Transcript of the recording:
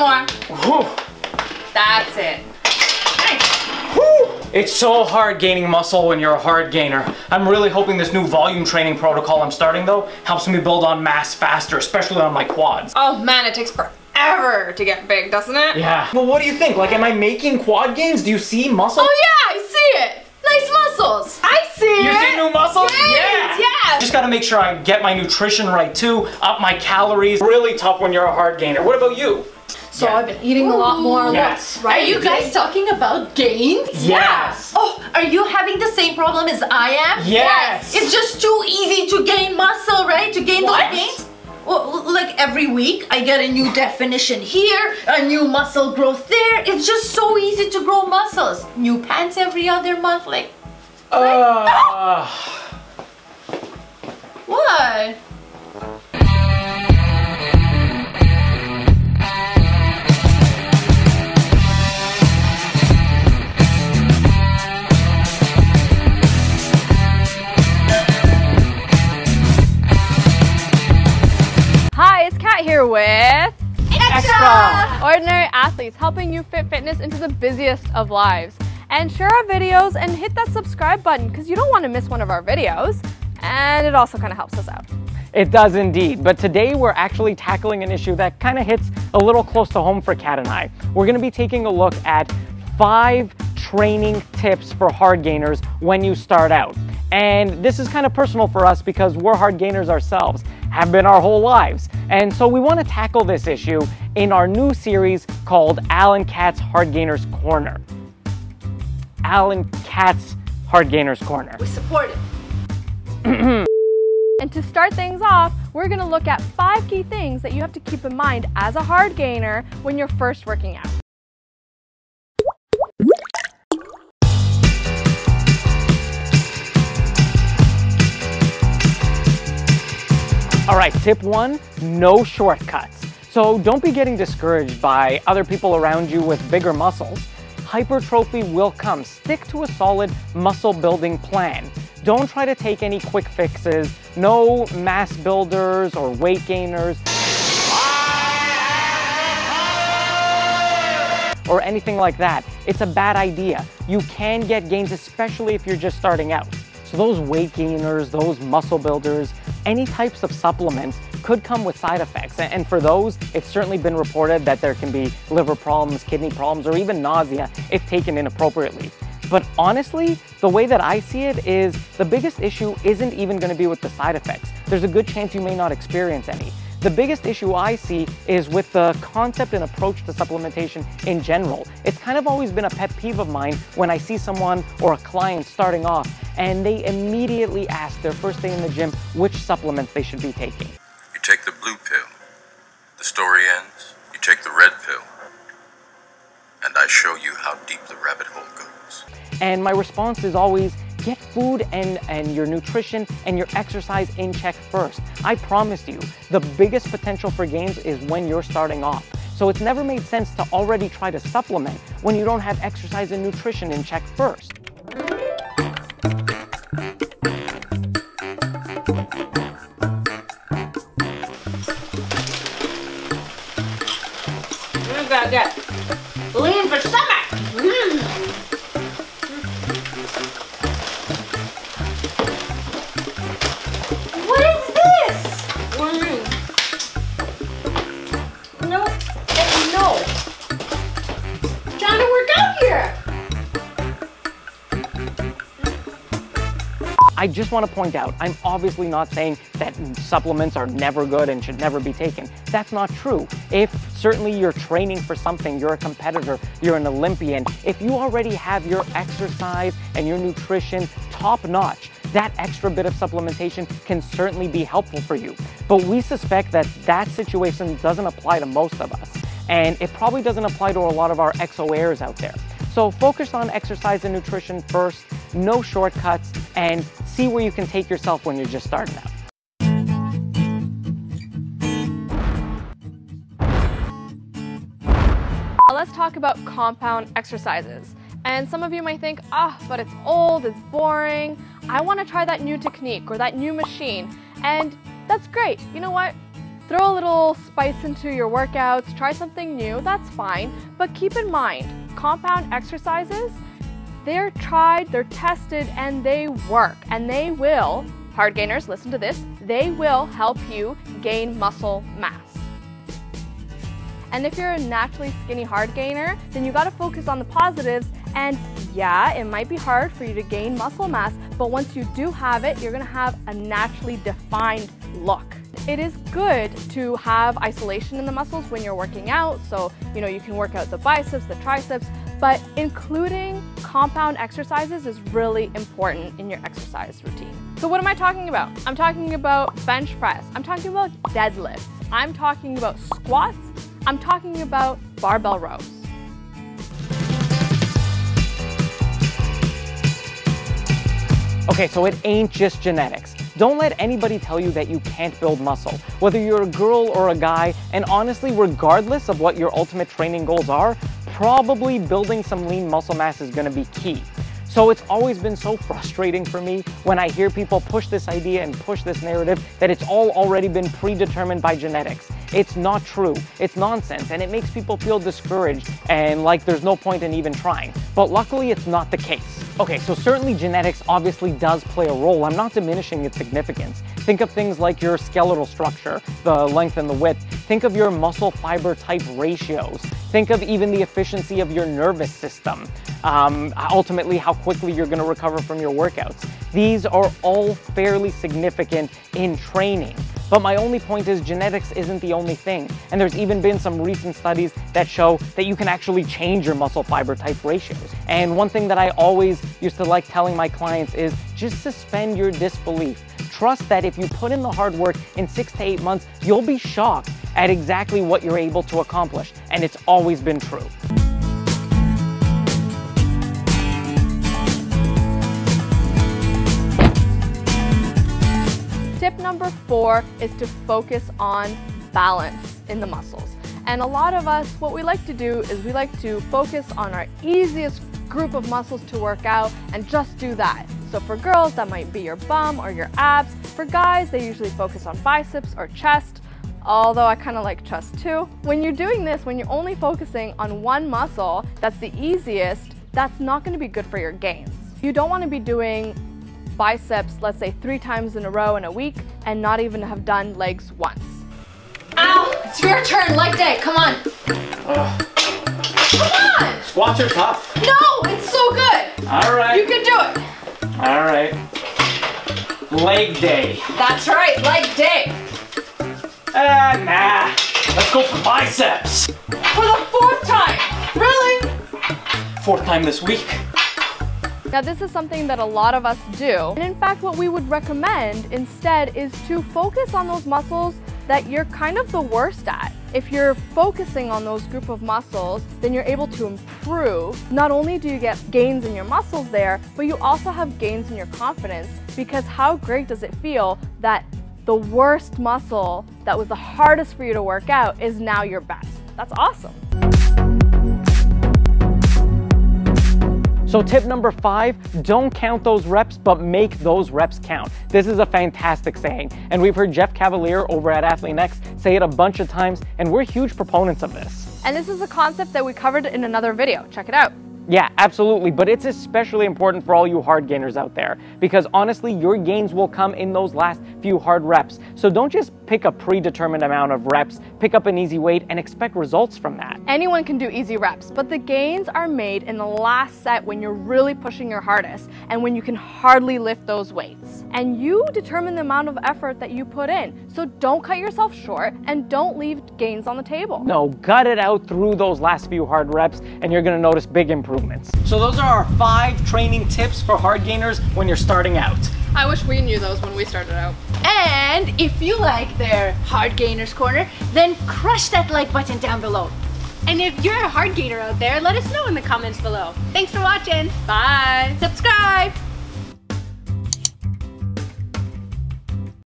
more. Whew. That's it. Nice. Whew. It's so hard gaining muscle when you're a hard gainer. I'm really hoping this new volume training protocol I'm starting though helps me build on mass faster, especially on my quads. Oh man, it takes forever to get big, doesn't it? Yeah. Well, what do you think? Like, am I making quad gains? Do you see muscle? Oh yeah, I see it. Nice muscles. I see it. You see new muscles? Yes, yeah. Just gotta make sure I get my nutrition right too, up my calories. Really tough when you're a hard gainer. What about you? So I've been eating a lot more. Yes. Right? Are you guys talking about gains? Yes. Oh, are you having the same problem as I am? Yes. It's just too easy to gain muscle, right? To gain those gains? Well, like every week, I get a new definition here, a new muscle growth there. It's just so easy to grow muscles. New pants every other month, like. What? Hi, it's Kat here with Extra! Ordinary Athletes, helping you fit fitness into the busiest of lives. And share our videos and hit that subscribe button because you don't want to miss one of our videos. And it also kind of helps us out. It does indeed, but today we're actually tackling an issue that kind of hits a little close to home for Kat and I. We're going to be taking a look at 5 training tips for hard gainers when you start out. And this is kind of personal for us because we're hard gainers ourselves, have been our whole lives. And so we want to tackle this issue in our new series called Alan Kat's Hardgainers Corner. Alan Kat's Hardgainers Corner. We support it. And to start things off, we're going to look at 5 key things that you have to keep in mind as a hard gainer when you're first working out. All right, tip 1, no shortcuts. So don't be getting discouraged by other people around you with bigger muscles. Hypertrophy will come. Stick to a solid muscle building plan. Don't try to take any quick fixes. No mass builders or weight gainers or anything like that. It's a bad idea. You can get gains, especially if you're just starting out. So those weight gainers, those muscle builders, any types of supplements could come with side effects. And for those, it's certainly been reported that there can be liver problems, kidney problems, or even nausea if taken inappropriately. But honestly, the way that I see it is the biggest issue isn't even going to be with the side effects. There's a good chance you may not experience any. The biggest issue I see is with the concept and approach to supplementation in general. It's kind of always been a pet peeve of mine when I see someone or a client starting off and they immediately ask their first day in the gym which supplements they should be taking. You take the blue pill, the story ends. You take the red pill, and I show you how deep the rabbit hole goes. And my response is always, get food and your nutrition and your exercise in check first. I promise you, the biggest potential for gains is when you're starting off. So it's never made sense to already try to supplement when you don't have exercise and nutrition in check first. You gotta get lean for stomach. What is this? What do you mean? No, and no. Trying to work out here. I just want to point out, I'm obviously not saying that supplements are never good and should never be taken. That's not true. If certainly you're training for something, you're a competitor, you're an Olympian, if you already have your exercise and your nutrition top notch, that extra bit of supplementation can certainly be helpful for you. But we suspect that that situation doesn't apply to most of us. And it probably doesn't apply to a lot of our XOers out there. So focus on exercise and nutrition first, no shortcuts, and see where you can take yourself when you're just starting out. Let's talk about compound exercises. And some of you might think, but it's old, it's boring. I want to try that new technique or that new machine. And that's great. You know what? Throw a little spice into your workouts, try something new, that's fine. But keep in mind, compound exercises, they're tried, they're tested, and they work. And they will, Hardgainers, listen to this, they will help you gain muscle mass. And if you're a naturally skinny Hardgainer, then you gotta focus on the positives. And yeah, it might be hard for you to gain muscle mass, but once you do have it, you're gonna have a naturally defined look. It is good to have isolation in the muscles when you're working out, so you can work out the biceps, the triceps, but including compound exercises is really important in your exercise routine. So what am I talking about? I'm talking about bench press, I'm talking about deadlifts, I'm talking about squats, I'm talking about barbell rows. Okay, so it ain't just genetics. Don't let anybody tell you that you can't build muscle, whether you're a girl or a guy, and honestly, regardless of what your ultimate training goals are, probably building some lean muscle mass is gonna be key. So it's always been so frustrating for me when I hear people push this idea and push this narrative that it's all already been predetermined by genetics. It's not true, it's nonsense, and it makes people feel discouraged and like there's no point in even trying. But luckily, it's not the case. Okay, so certainly genetics obviously does play a role. I'm not diminishing its significance. Think of things like your skeletal structure, the length and the width. Think of your muscle fiber type ratios. Think of even the efficiency of your nervous system. Ultimately, how quickly you're gonna recover from your workouts. These are all fairly significant in training. But my only point is genetics isn't the only thing. And there's even been some recent studies that show that you can actually change your muscle fiber type ratios. And one thing that I always used to like telling my clients is just suspend your disbelief. Trust that if you put in the hard work in 6 to 8 months, you'll be shocked at exactly what you're able to accomplish. And it's always been true. Tip number 4 is to focus on balance in the muscles. And a lot of us, what we like to do is we like to focus on our easiest group of muscles to work out and just do that. So for girls, that might be your bum or your abs. For guys, they usually focus on biceps or chest, although I kind of like chest too. When you're doing this, when you're only focusing on one muscle that's the easiest, that's not going to be good for your gains. You don't want to be doing biceps, let's say 3 times in a row in a week, and not even have done legs once. Ow! It's your turn, leg day, come on. Come on! Squats are tough. No, it's so good. All right. You can do it. All right. Leg day. That's right, leg day. Nah. Let's go for biceps. For the 4th time. Really? 4th time this week. Now this is something that a lot of us do. And in fact, what we would recommend instead is to focus on those muscles that you're kind of the worst at. If you're focusing on those group of muscles, then you're able to improve. Not only do you get gains in your muscles there, but you also have gains in your confidence, because how great does it feel that the worst muscle that was the hardest for you to work out is now your best? That's awesome. So tip number 5, don't count those reps, but make those reps count. This is a fantastic saying, and we've heard Jeff Cavalier over at athlean-x say it a bunch of times, and we're huge proponents of this. And this is a concept that we covered in another video. Check it out. Yeah, absolutely, but it's especially important for all you Hardgainers out there, because honestly, your gains will come in those last few hard reps. So don't just pick a predetermined amount of reps, pick up an easy weight, and expect results from that. Anyone can do easy reps, but the gains are made in the last set when you're really pushing your hardest and when you can hardly lift those weights. And you determine the amount of effort that you put in. So don't cut yourself short and don't leave gains on the table. No, gut it out through those last few hard reps and you're gonna notice big improvements. So those are our 5 training tips for Hardgainers when you're starting out. I wish we knew those when we started out. And if you like their Hardgainers Corner, then crush that like button down below. And if you're a Hardgainer out there, let us know in the comments below. Thanks for watching. Bye. Subscribe.